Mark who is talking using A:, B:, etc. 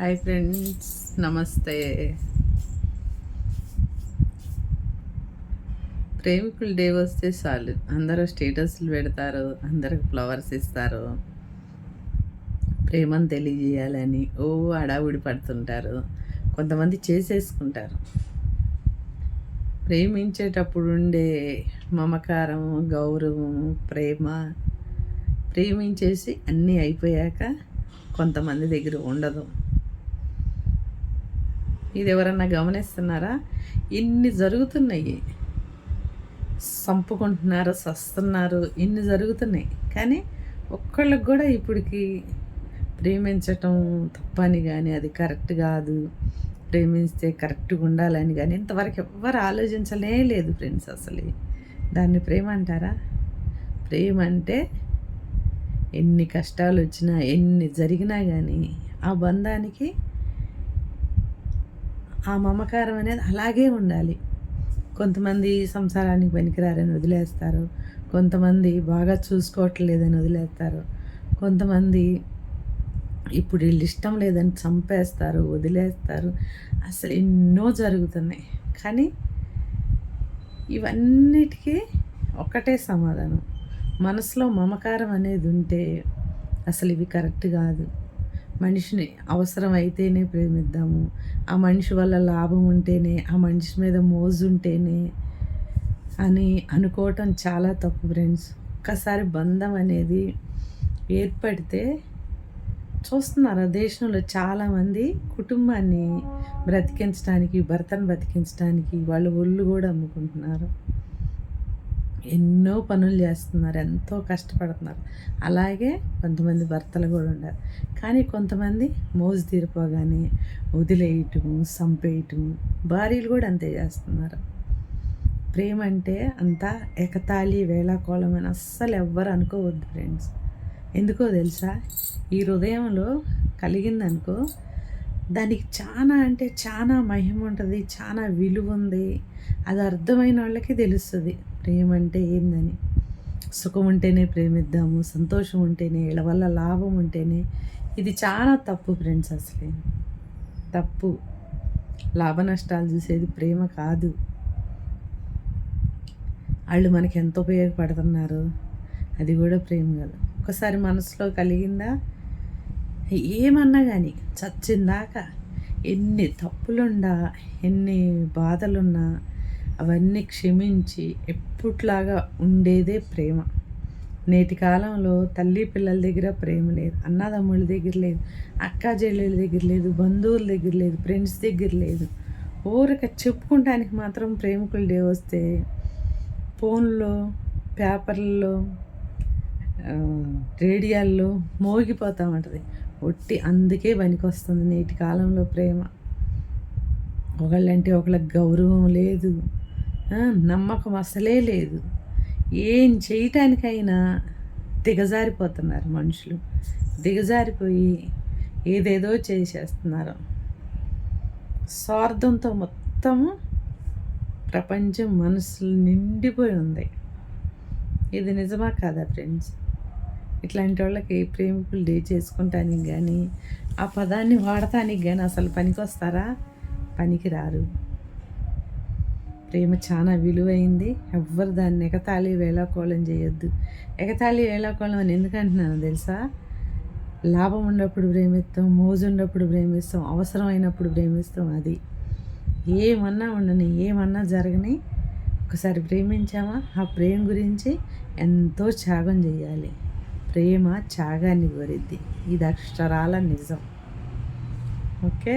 A: Hi friends, నమస్తే. ప్రేమికుల day వస్తే చాలు అందరూ స్టేటస్లు పెడతారు, అందరికి ఫ్లవర్స్ ఇస్తారు, ప్రేమను తెలియజేయాలని హడావుడి పడుతుంటారు. కొంతమంది చేసేసుకుంటారు. ప్రేమించేటప్పుడు ఉండే మమకారం, గౌరవం, ప్రేమ ప్రేమించేసి అన్నీ అయిపోయాక కొంతమంది దగ్గర ఉండదు. ఇది ఎవరన్నా గమనిస్తున్నారా? ఇన్ని జరుగుతున్నాయి, చంపుకుంటున్నారు, సస్తున్నారు, ఇన్ని జరుగుతున్నాయి. కానీ ఒక్కళ్ళకి కూడా ఇప్పటికి ప్రేమించటం తప్పని కానీ అది కరెక్ట్ కాదు, ప్రేమిస్తే కరెక్ట్గా ఉండాలని కానీ ఇంతవరకు ఎవ్వరు ఆలోచించలే లేదు ఫ్రెండ్స్. అసలు దాన్ని ప్రేమ అంటారా? ప్రేమ అంటే ఎన్ని కష్టాలు వచ్చినా ఎన్ని జరిగినా కానీ ఆ బంధానికి ఆ మమకారం అనేది అలాగే ఉండాలి. కొంతమంది సంసారానికి పనికిరారని వదిలేస్తారు, కొంతమంది బాగా చూసుకోవట్లేదని వదిలేస్తారు, కొంతమంది ఇప్పుడు వీళ్ళు ఇష్టం లేదని చంపేస్తారు, వదిలేస్తారు. అసలు ఎన్నో జరుగుతున్నాయి. కానీ ఇవన్నిటికీ ఒకటే సమాధానం, మనసులో మమకారం అనేది ఉంటే అసలు ఇవి కరెక్ట్ కాదు. మనిషిని అవసరం అయితేనే ప్రేమిద్దాము, ఆ మనిషి వల్ల లాభం ఉంటేనే, ఆ మనిషి మీద మోజు ఉంటేనే అని అనుకోవటం చాలా తప్పు ఫ్రెండ్స్. ఒక్కసారి బంధం అనేది ఏర్పడితే చూస్తున్నారు దేశంలో చాలామంది కుటుంబాన్ని బ్రతికించడానికి, భర్తను బ్రతికించడానికి వాళ్ళు ఒళ్ళు కూడా అమ్ముకుంటున్నారు. ఎన్నో పనులు చేస్తున్నారు, ఎంతో కష్టపడుతున్నారు. అలాగే కొంతమంది భర్తలు కూడా ఉన్నారు. కానీ కొంతమంది మోజు తీరిపోగానే వదిలేయటము, చంపేయటం, భార్యలు కూడా అంతే చేస్తున్నారు. ప్రేమ అంటే అంతా ఎకతాళి వేళాకోళం అని అస్సలు ఎవ్వరు అనుకోవద్దు ఫ్రెండ్స్. ఎందుకో తెలుసా? ఈ హృదయంలో కలిగిందనుకో దానికి చాలా అంటే చాలా మహిమ ఉంటుంది, చాలా విలువ ఉంది. అది అర్థమైన వాళ్ళకి తెలుస్తుంది ప్రేమ అంటే ఏందని. సుఖం ఉంటేనే ప్రేమిద్దాము, సంతోషం ఉంటేనే, వీళ్ళ వల్ల లాభం ఉంటేనే. ఇది చాలా తప్పు ఫ్రెండ్స్. అసలే తప్పు. లాభ నష్టాలు చూసేది ప్రేమ కాదు. వాళ్ళు మనకి ఎంత ఉపయోగపడుతున్నారు, అది కూడా ప్రేమ కాదు. ఒకసారి మనసులో కలిగిందా, ఏమన్నా కానీ చచ్చిందాకా ఎన్ని తప్పులున్నా, ఎన్ని బాధలున్నా అవన్నీ క్షమించి ఎప్పుట్లాగా ఉండేదే ప్రేమ. నేటి కాలంలో తల్లి పిల్లల దగ్గర ప్రేమ లేదు, అన్నదమ్ముల దగ్గర లేదు, అక్కా చెల్లెల దగ్గర లేదు, బంధువుల దగ్గర లేదు, ఫ్రెండ్స్ దగ్గర లేదు. ఊరిక చెప్పుకుంటానికి మాత్రం ప్రేమికుల డే వస్తే ఫోన్లో, పేపర్లలో, రేడియోల్లో మోగిపోతూ ఉంటుంది. ఒట్టి అందుకే పనికొస్తుంది నేటి కాలంలో ప్రేమ. ఒకళ్ళంటే ఒకళ్ళకి గౌరవం లేదు, నమ్మకం అసలే లేదు. ఏం చేయటానికైనా దిగజారిపోతున్నారు మనుషులు. దిగజారిపోయి ఏదేదో చేసేస్తున్నారు. స్వార్థంతో మొత్తము ప్రపంచం మనసులు నిండిపోయి ఉంది. ఇది నిజమా కాదా ఫ్రెండ్స్? ఇట్లాంటి వాళ్ళకి ప్రేమికులు డే చేసుకుంటానికి కానీ, ఆ పదాన్ని వాడటానికి కానీ అసలు పనికొస్తారా? పనికి రారు. ప్రేమ చాలా విలువైంది. ఎవ్వరు దాన్ని ఎగతాళి వేళాకోళం చేయొద్దు. ఎగతాళి వేళాకోళం అని ఎందుకంటున్నాను తెలుసా? లాభం ఉన్నప్పుడు ప్రేమిస్తాం, మోజు ఉన్నప్పుడు ప్రేమిస్తాం, అవసరమైనప్పుడు ప్రేమిస్తాం. అది ఏమన్నా ఉండని, ఏమన్నా జరగని, ఒకసారి ప్రేమించామా ఆ ప్రేమ గురించి ఎంతో త్యాగం చేయాలి. ప్రేమ త్యాగాన్ని కోరిద్ది. ఇది అక్షరాల నిజం. ఓకే.